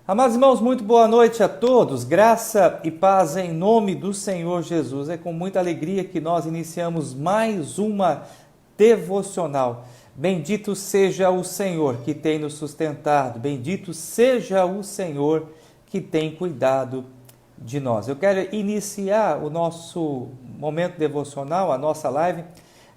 Amados irmãos, muito boa noite a todos, graça e paz em nome do Senhor Jesus. É com muita alegria que nós iniciamos mais uma devocional. Bendito seja o Senhor que tem nos sustentado, bendito seja o Senhor que tem cuidado de nós. Eu quero iniciar o nosso momento devocional, a nossa live,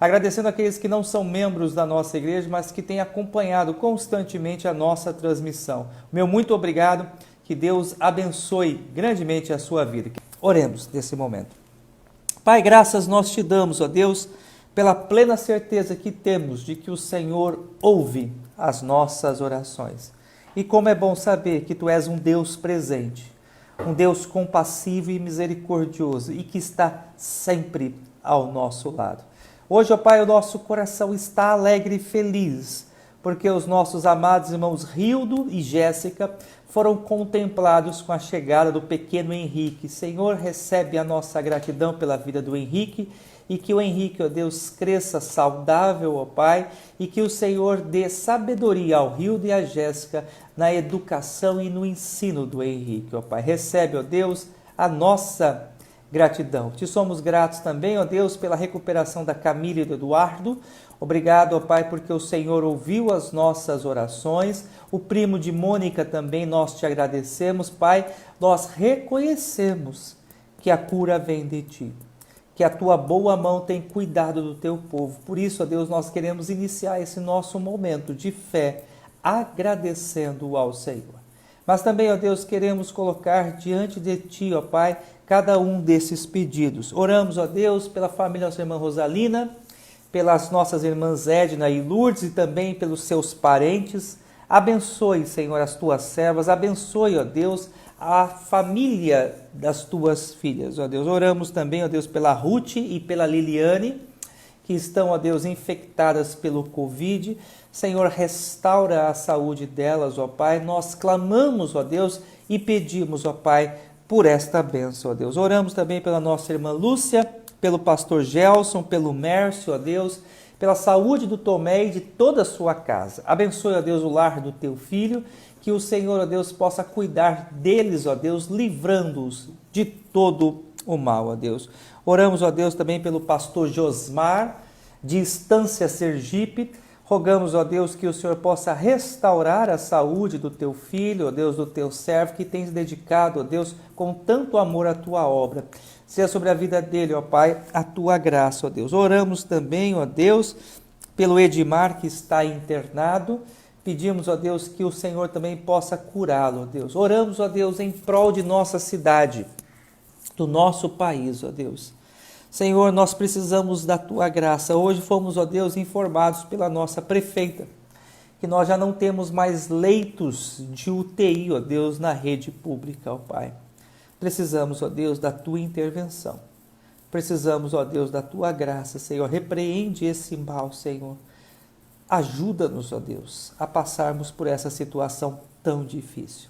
agradecendo aqueles que não são membros da nossa igreja, mas que têm acompanhado constantemente a nossa transmissão. Meu muito obrigado, que Deus abençoe grandemente a sua vida. Oremos nesse momento. Pai, graças nós te damos, ó Deus, pela plena certeza que temos de que o Senhor ouve as nossas orações. E como é bom saber que tu és um Deus presente, um Deus compassivo e misericordioso e que está sempre ao nosso lado. Hoje, ó Pai, o nosso coração está alegre e feliz, porque os nossos amados irmãos Rildo e Jéssica foram contemplados com a chegada do pequeno Henrique. Senhor, recebe a nossa gratidão pela vida do Henrique e que o Henrique, ó Deus, cresça saudável, ó Pai, e que o Senhor dê sabedoria ao Rildo e à Jéssica na educação e no ensino do Henrique, ó Pai. Recebe, ó Deus, a nossa gratidão. Te somos gratos também, ó Deus, pela recuperação da Camila e do Eduardo. Obrigado, ó Pai, porque o Senhor ouviu as nossas orações. O primo de Mônica também nós te agradecemos, Pai. Nós reconhecemos que a cura vem de Ti, que a Tua boa mão tem cuidado do Teu povo. Por isso, ó Deus, nós queremos iniciar esse nosso momento de fé, agradecendo ao Senhor. Mas também, ó Deus, queremos colocar diante de Ti, ó Pai, cada um desses pedidos. Oramos, ó Deus, pela família da nossa irmã Rosalina, pelas nossas irmãs Edna e Lourdes e também pelos seus parentes. Abençoe, Senhor, as Tuas servas, abençoe, ó Deus, a família das Tuas filhas, ó Deus. Oramos também, ó Deus, pela Ruth e pela Liliane, que estão, ó Deus, infectadas pelo Covid. Senhor, restaura a saúde delas, ó Pai. Nós clamamos, ó Deus, e pedimos, ó Pai, por esta bênção, ó Deus. Oramos também pela nossa irmã Lúcia, pelo pastor Gelson, pelo Mércio, ó Deus, pela saúde do Tomé e de toda a sua casa. Abençoe, ó Deus, o lar do teu filho, que o Senhor, ó Deus, possa cuidar deles, ó Deus, livrando-os de todo o mal, ó Deus. Oramos, ó Deus, também pelo pastor Josmar, de Estância Sergipe. Rogamos, ó Deus, que o Senhor possa restaurar a saúde do teu filho, ó Deus, do teu servo, que tens dedicado, ó Deus, com tanto amor à tua obra. Seja sobre a vida dele, ó Pai, a tua graça, ó Deus. Oramos também, ó Deus, pelo Edmar, que está internado. Pedimos, ó Deus, que o Senhor também possa curá-lo, ó Deus. Oramos, ó Deus, em prol de nossa cidade, do nosso país, ó Deus. Senhor, nós precisamos da Tua graça. Hoje fomos, ó Deus, informados pela nossa prefeita, que nós já não temos mais leitos de UTI, ó Deus, na rede pública, ó Pai. Precisamos, ó Deus, da Tua intervenção. Precisamos, ó Deus, da Tua graça, Senhor. Repreende esse mal, Senhor. Ajuda-nos, ó Deus, a passarmos por essa situação tão difícil.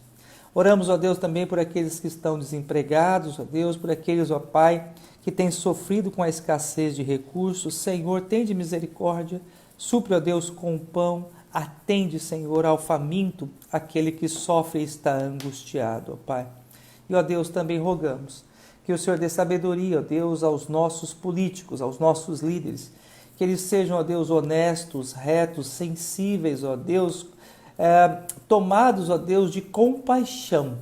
Oramos, ó Deus, também por aqueles que estão desempregados, ó Deus, por aqueles, ó Pai, que têm sofrido com a escassez de recursos. Senhor, tende misericórdia, supre, ó Deus, com o pão, atende, Senhor, ao faminto, aquele que sofre e está angustiado, ó Pai. E, ó Deus, também rogamos que o Senhor dê sabedoria, ó Deus, aos nossos políticos, aos nossos líderes, que eles sejam, ó Deus, honestos, retos, sensíveis, ó Deus, tomados, ó Deus, de compaixão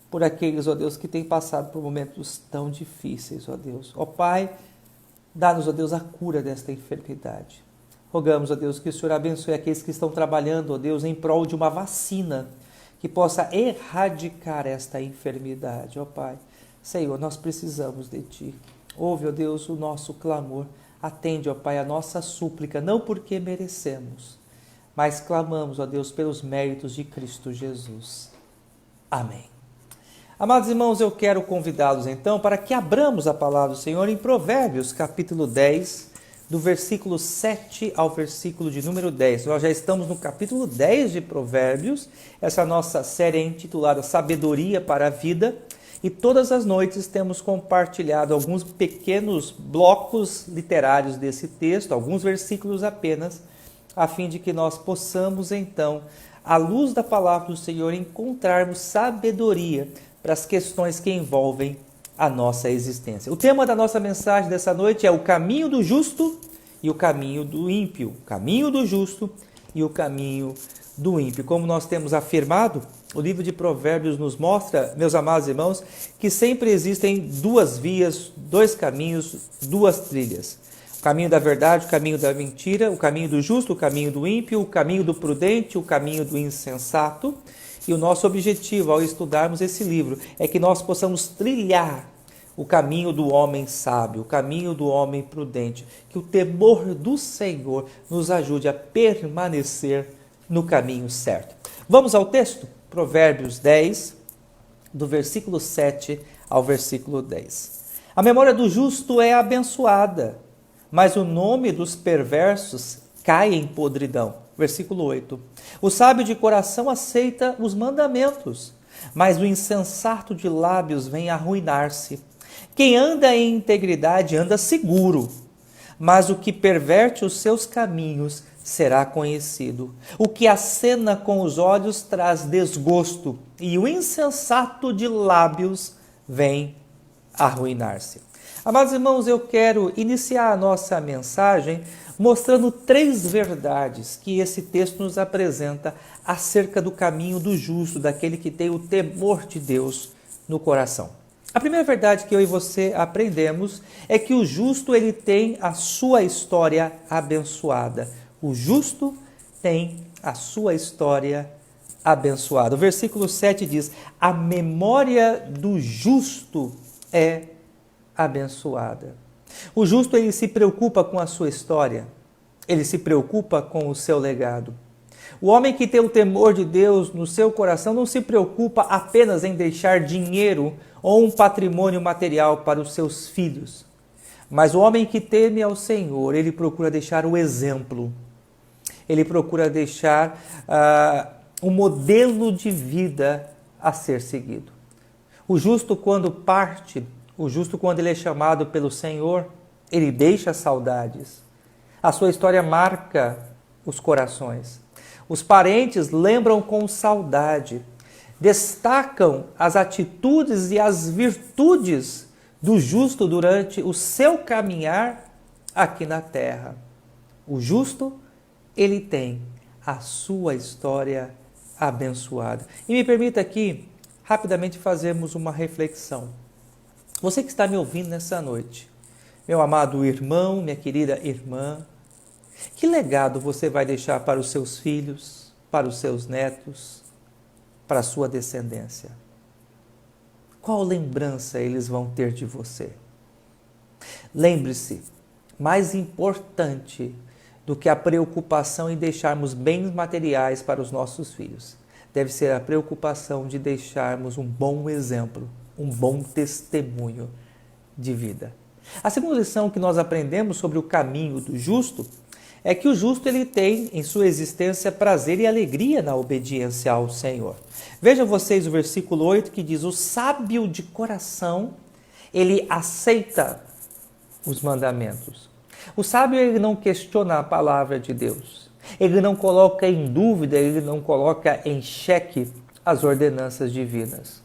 por aqueles, ó Deus, que têm passado por momentos tão difíceis, ó Deus. Ó Pai, dá-nos, ó Deus, a cura desta enfermidade. Rogamos, ó Deus, que o Senhor abençoe aqueles que estão trabalhando, ó Deus, em prol de uma vacina que possa erradicar esta enfermidade, ó Pai. Senhor, nós precisamos de Ti. Ouve, ó Deus, o nosso clamor. Atende, ó Pai, a nossa súplica, não porque merecemos, mas clamamos, ó Deus, pelos méritos de Cristo Jesus. Amém. Amados irmãos, eu quero convidá-los então para que abramos a palavra do Senhor em Provérbios, capítulo 10, do versículo 7 ao versículo de número 10. Nós já estamos no capítulo 10 de Provérbios, essa nossa série é intitulada Sabedoria para a Vida, e todas as noites temos compartilhado alguns pequenos blocos literários desse texto, alguns versículos apenas, a fim de que nós possamos, então, à luz da palavra do Senhor, encontrarmos sabedoria para as questões que envolvem a nossa existência. O tema da nossa mensagem dessa noite é o caminho do justo e o caminho do ímpio. O caminho do justo e o caminho do ímpio. Como nós temos afirmado, o livro de Provérbios nos mostra, meus amados irmãos, que sempre existem duas vias, dois caminhos, duas trilhas. O caminho da verdade, o caminho da mentira, o caminho do justo, o caminho do ímpio, o caminho do prudente, o caminho do insensato. E o nosso objetivo ao estudarmos esse livro é que nós possamos trilhar o caminho do homem sábio, o caminho do homem prudente, que o temor do Senhor nos ajude a permanecer no caminho certo. Vamos ao texto? Provérbios 10, do versículo 7 ao versículo 10. A memória do justo é abençoada, mas o nome dos perversos cai em podridão. Versículo 8. O sábio de coração aceita os mandamentos, mas o insensato de lábios vem arruinar-se. Quem anda em integridade anda seguro, mas o que perverte os seus caminhos será conhecido. O que acena com os olhos traz desgosto, e o insensato de lábios vem arruinar-se. Amados irmãos, eu quero iniciar a nossa mensagem mostrando 3 verdades que esse texto nos apresenta acerca do caminho do justo, daquele que tem o temor de Deus no coração. A primeira verdade que eu e você aprendemos é que o justo ele tem a sua história abençoada. O justo tem a sua história abençoada. O versículo 7 diz: a memória do justo é abençoada. O justo ele se preocupa com a sua história, ele se preocupa com o seu legado. O homem que tem o temor de Deus no seu coração não se preocupa apenas em deixar dinheiro ou um patrimônio material para os seus filhos. Mas o homem que teme ao Senhor, ele procura deixar o exemplo. Ele procura deixar um modelo de vida a ser seguido. O justo, quando parte, o justo, quando ele é chamado pelo Senhor, ele deixa saudades. A sua história marca os corações. Os parentes lembram com saudade, destacam as atitudes e as virtudes do justo durante o seu caminhar aqui na terra. O justo, ele tem a sua história abençoada. E me permita aqui, rapidamente, fazermos uma reflexão. Você que está me ouvindo nessa noite, meu amado irmão, minha querida irmã, que legado você vai deixar para os seus filhos, para os seus netos, para a sua descendência? Qual lembrança eles vão ter de você? Lembre-se, mais importante do que a preocupação em deixarmos bens materiais para os nossos filhos, deve ser a preocupação de deixarmos um bom exemplo, um bom testemunho de vida. A segunda lição que nós aprendemos sobre o caminho do justo é que o justo ele tem em sua existência prazer e alegria na obediência ao Senhor. Vejam vocês o versículo 8 que diz: o sábio de coração, ele aceita os mandamentos. O sábio ele não questiona a palavra de Deus. Ele não coloca em dúvida, ele não coloca em xeque as ordenanças divinas.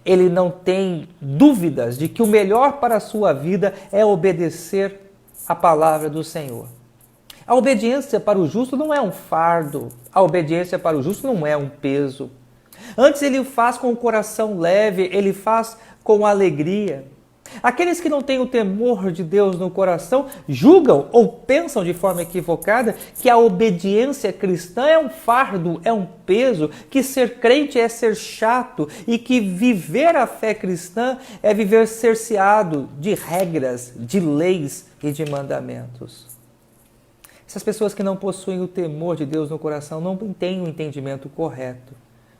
Ele não tem dúvidas de que o melhor para a sua vida é obedecer a palavra do Senhor. A obediência para o justo não é um fardo, a obediência para o justo não é um peso. Antes ele faz com o coração leve, ele faz com alegria. Aqueles que não têm o temor de Deus no coração julgam ou pensam de forma equivocada que a obediência cristã é um fardo, é um peso, que ser crente é ser chato e que viver a fé cristã é viver cerceado de regras, de leis e de mandamentos. Essas pessoas que não possuem o temor de Deus no coração não têm o entendimento correto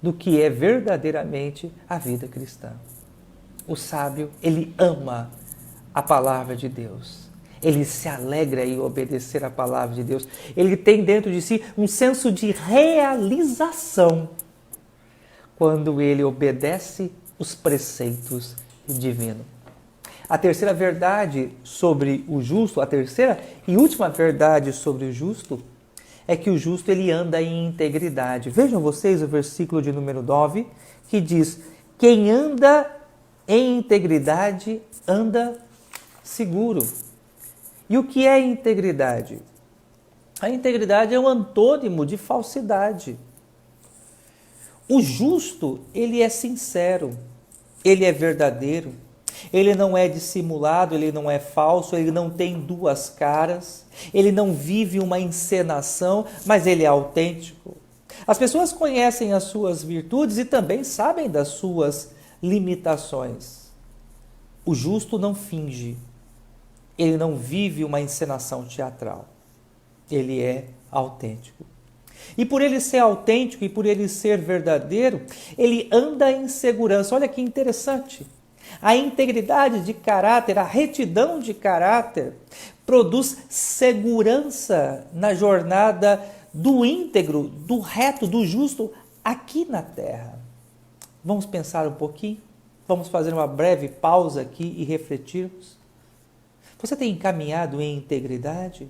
do que é verdadeiramente a vida cristã. O sábio, ele ama a palavra de Deus. Ele se alegra em obedecer a palavra de Deus. Ele tem dentro de si um senso de realização quando ele obedece os preceitos divinos. A terceira verdade sobre o justo, a terceira e última verdade sobre o justo, é que o justo ele anda em integridade. Vejam vocês o versículo de número 9, que diz: quem anda em integridade anda seguro. E o que é integridade? A integridade é um antônimo de falsidade. O justo, ele é sincero, ele é verdadeiro, ele não é dissimulado, ele não é falso, ele não tem duas caras, ele não vive uma encenação, mas ele é autêntico. As pessoas conhecem as suas virtudes e também sabem das suas limitações. O justo não finge, ele não vive uma encenação teatral, ele é autêntico. E por ele ser autêntico e por ele ser verdadeiro, ele anda em segurança. Olha que interessante. A integridade de caráter, a retidão de caráter, produz segurança na jornada do íntegro, do reto, do justo aqui na terra. Vamos pensar um pouquinho? Vamos fazer uma breve pausa aqui e refletirmos? Você tem caminhado em integridade?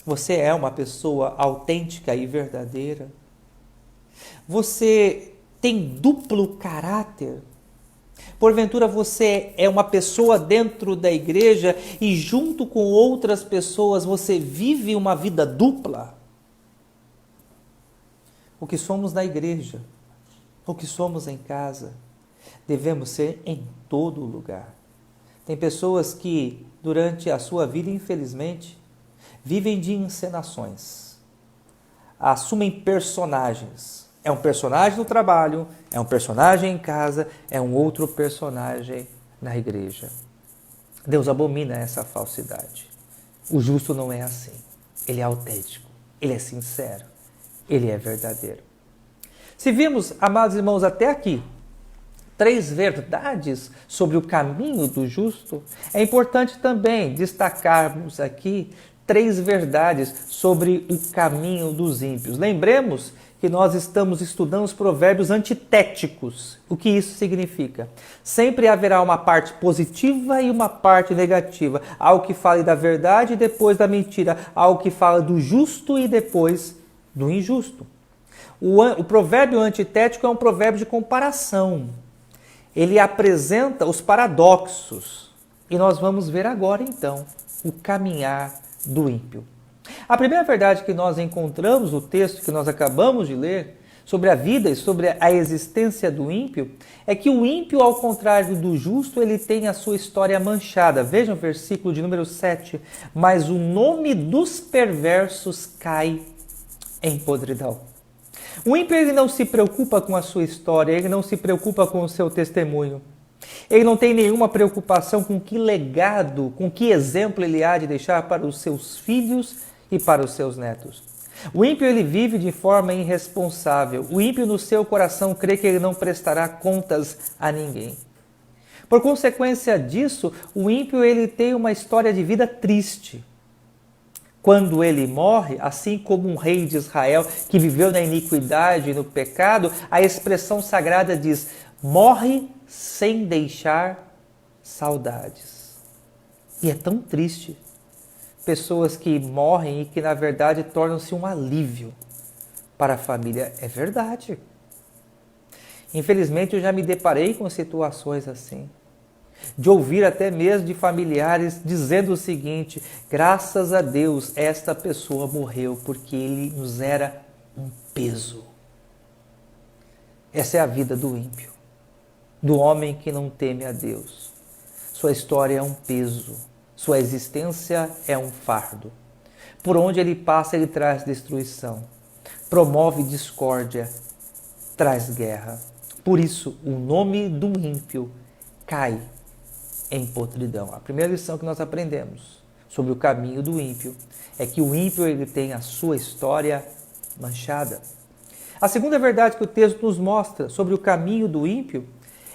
Você é uma pessoa autêntica e verdadeira? Você tem duplo caráter? Porventura você é uma pessoa dentro da igreja e junto com outras pessoas você vive uma vida dupla? O que somos na igreja, o que somos em casa, devemos ser em todo lugar. Tem pessoas que durante a sua vida, infelizmente, vivem de encenações, assumem personagens. É um personagem no trabalho, é um personagem em casa, é um outro personagem na igreja. Deus abomina essa falsidade. O justo não é assim. Ele é autêntico, ele é sincero, ele é verdadeiro. Se vimos, amados irmãos, até aqui, 3 verdades sobre o caminho do justo, é importante também destacarmos aqui 3 verdades sobre o caminho dos ímpios. Lembremos que nós estamos estudando os provérbios antitéticos. O que isso significa? Sempre haverá uma parte positiva e uma parte negativa. Algo que fale da verdade e depois da mentira. Algo que fala do justo e depois do injusto. O provérbio antitético é um provérbio de comparação. Ele apresenta os paradoxos. E nós vamos ver agora, então, o caminhar do ímpio. A primeira verdade que nós encontramos no texto que nós acabamos de ler, sobre a vida e sobre a existência do ímpio, é que o ímpio, ao contrário do justo, ele tem a sua história manchada. Vejam o versículo de número 7. Mas o nome dos perversos cai em podridão. O ímpio ele não se preocupa com a sua história, ele não se preocupa com o seu testemunho. Ele não tem nenhuma preocupação com que legado, com que exemplo ele há de deixar para os seus filhos e para os seus netos. O ímpio ele vive de forma irresponsável. O ímpio no seu coração crê que ele não prestará contas a ninguém. Por consequência disso, o ímpio ele tem uma história de vida triste. Quando ele morre, assim como um rei de Israel que viveu na iniquidade e no pecado, a expressão sagrada diz: morre sem deixar saudades. E é tão triste. Pessoas que morrem e que na verdade tornam-se um alívio para a família. É verdade. Infelizmente eu já me deparei com situações assim. De ouvir até mesmo de familiares dizendo o seguinte: graças a Deus esta pessoa morreu porque ele nos era um peso. Essa é a vida do ímpio, do homem que não teme a Deus. Sua história é um peso, sua existência é um fardo. Por onde ele passa, ele traz destruição, promove discórdia, traz guerra. Por isso, o nome do ímpio cai em podridão. A primeira lição que nós aprendemos sobre o caminho do ímpio é que o ímpio ele tem a sua história manchada. A segunda verdade que o texto nos mostra sobre o caminho do ímpio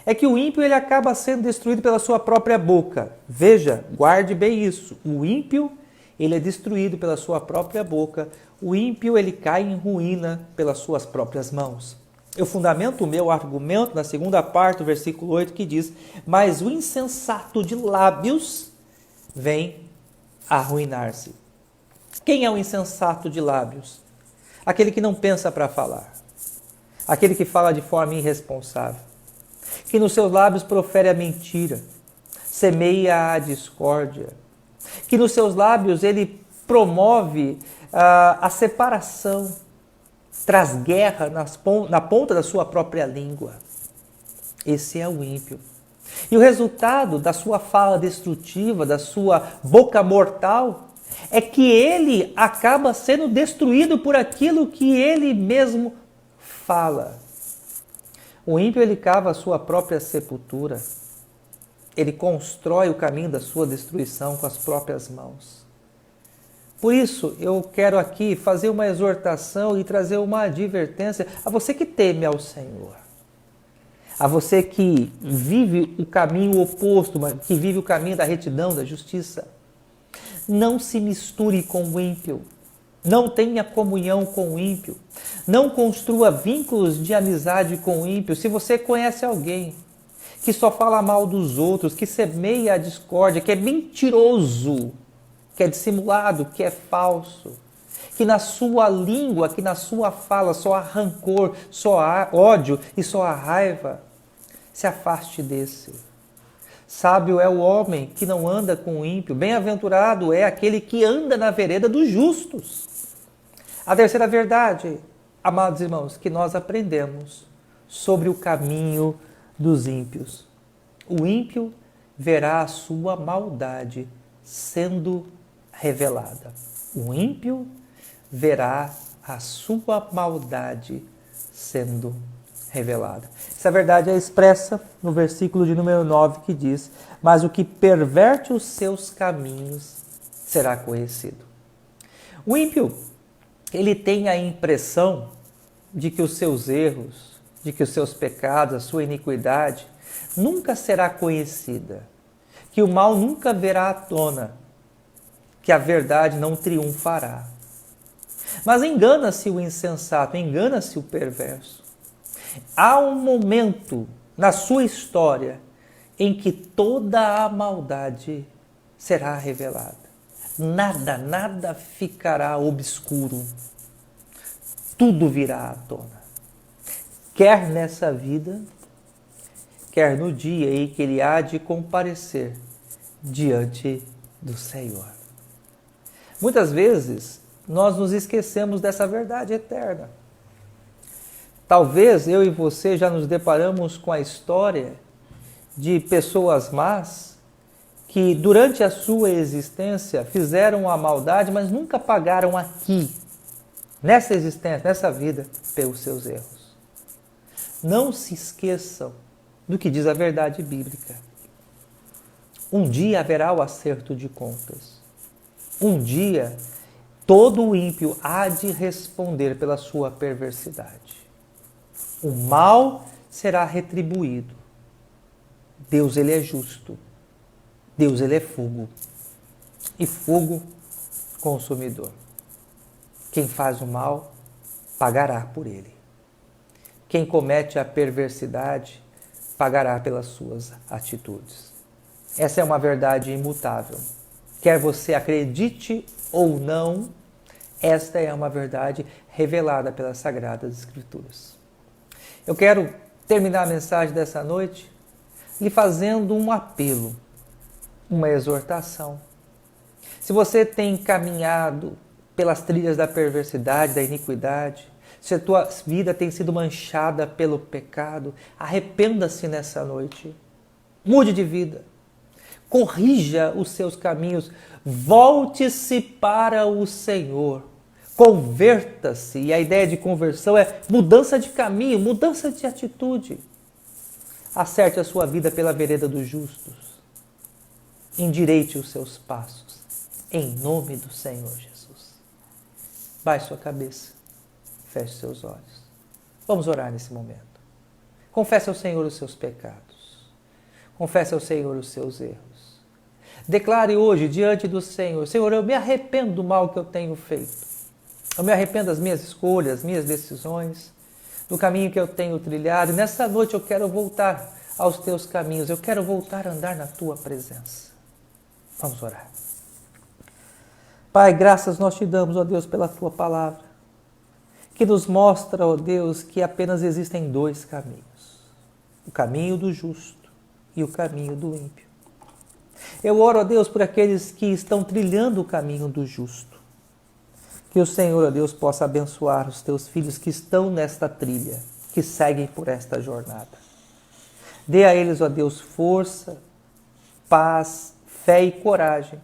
é que o ímpio ele acaba sendo destruído pela sua própria boca. Veja, guarde bem isso. O ímpio ele é destruído pela sua própria boca. O ímpio ele cai em ruína pelas suas próprias mãos. Eu fundamento o meu argumento na segunda parte do versículo 8 que diz: mas o insensato de lábios vem a arruinar-se. Quem é o insensato de lábios? Aquele que não pensa para falar. Aquele que fala de forma irresponsável. Que nos seus lábios profere a mentira. Semeia a discórdia. Que nos seus lábios ele promove a separação. Traz guerra na ponta da sua própria língua. Esse é o ímpio. E o resultado da sua fala destrutiva, da sua boca mortal, é que ele acaba sendo destruído por aquilo que ele mesmo fala. O ímpio, ele cava a sua própria sepultura. Ele constrói o caminho da sua destruição com as próprias mãos. Por isso, eu quero aqui fazer uma exortação e trazer uma advertência a você que teme ao Senhor. A você que vive o caminho oposto, que vive o caminho da retidão, da justiça. Não se misture com o ímpio. Não tenha comunhão com o ímpio. Não construa vínculos de amizade com o ímpio. Se você conhece alguém que só fala mal dos outros, que semeia a discórdia, que é mentiroso, que é dissimulado, que é falso, que na sua língua, que na sua fala só há rancor, só há ódio e só há raiva, se afaste desse. Sábio é o homem que não anda com o ímpio. Bem-aventurado é aquele que anda na vereda dos justos. A terceira verdade, amados irmãos, que nós aprendemos sobre o caminho dos ímpios. O ímpio verá a sua maldade sendo revelada. O ímpio verá a sua maldade sendo revelada. Essa verdade é expressa no versículo de número 9 que diz: mas o que perverte os seus caminhos será conhecido. O ímpio, ele tem a impressão de que os seus erros, de que os seus pecados, a sua iniquidade nunca será conhecida, que o mal nunca verá à tona, que a verdade não triunfará. Mas engana-se o insensato, engana-se o perverso. Há um momento na sua história em que toda a maldade será revelada. Nada ficará obscuro. Tudo virá à tona. Quer nessa vida, quer no dia em que ele há de comparecer diante do Senhor. Muitas vezes nós nos esquecemos dessa verdade eterna. Talvez eu e você já nos deparamos com a história de pessoas más que durante a sua existência fizeram a maldade, mas nunca pagaram aqui, nessa existência, nessa vida, pelos seus erros. Não se esqueçam do que diz a verdade bíblica. Um dia haverá o acerto de contas. Um dia todo o ímpio há de responder pela sua perversidade. O mal será retribuído. Deus, ele é justo. Deus, ele é fogo. E fogo consumidor. Quem faz o mal, pagará por ele. Quem comete a perversidade, pagará pelas suas atitudes. Essa é uma verdade imutável. Quer você acredite ou não, esta é uma verdade revelada pelas Sagradas Escrituras. Eu quero terminar a mensagem dessa noite lhe fazendo um apelo, uma exortação. Se você tem caminhado pelas trilhas da perversidade, da iniquidade, se a tua vida tem sido manchada pelo pecado, arrependa-se nessa noite. Mude de vida. Corrija os seus caminhos. Volte-se para o Senhor. Converta-se. E a ideia de conversão é mudança de caminho, mudança de atitude. Acerte a sua vida pela vereda dos justos. Endireite os seus passos. Em nome do Senhor Jesus. Baixe sua cabeça. Feche seus olhos. Vamos orar nesse momento. Confesse ao Senhor os seus pecados. Confesse ao Senhor os seus erros. Declare hoje diante do Senhor: Senhor, eu me arrependo do mal que eu tenho feito. Eu me arrependo das minhas escolhas, das minhas decisões, do caminho que eu tenho trilhado. E nessa noite eu quero voltar aos teus caminhos. Eu quero voltar a andar na tua presença. Vamos orar. Pai, graças nós te damos, ó Deus, pela tua palavra, que nos mostra, ó Deus, que apenas existem dois caminhos: o caminho do justo e o caminho do ímpio. Eu oro, ó Deus, por aqueles que estão trilhando o caminho do justo. Que o Senhor, ó Deus, possa abençoar os teus filhos que estão nesta trilha, que seguem por esta jornada. Dê a eles, ó Deus, força, paz, fé e coragem,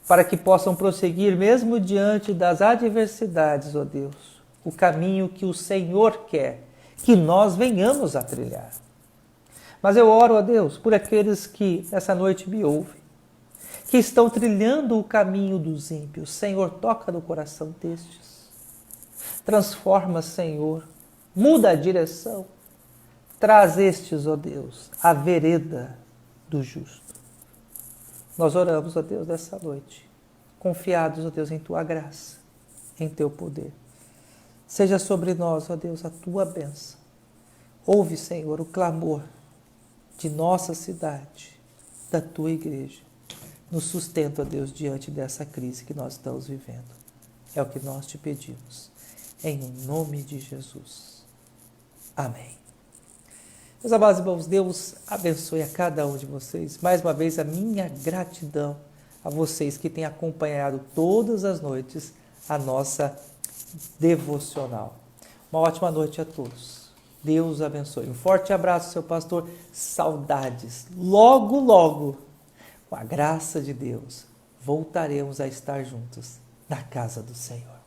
para que possam prosseguir mesmo diante das adversidades, ó Deus, o caminho que o Senhor quer que nós venhamos a trilhar. Mas eu oro, ó Deus, por aqueles que essa noite me ouvem, que estão trilhando o caminho dos ímpios. Senhor, toca no coração destes. Transforma, Senhor, muda a direção. Traz estes, ó Deus, a vereda do justo. Nós oramos, ó Deus, nessa noite, confiados, ó Deus, em Tua graça, em Teu poder. Seja sobre nós, ó Deus, a Tua bênção. Ouve, Senhor, o clamor de nossa cidade, da Tua igreja. Nos sustenta, ó Deus, diante dessa crise que nós estamos vivendo. É o que nós te pedimos. Em nome de Jesus. Amém. Meus amados irmãos, Deus abençoe a cada um de vocês. Mais uma vez, a minha gratidão a vocês que têm acompanhado todas as noites a nossa devocional. Uma ótima noite a todos. Deus abençoe. Um forte abraço, seu pastor. Saudades. Logo, logo, com a graça de Deus, voltaremos a estar juntos na casa do Senhor.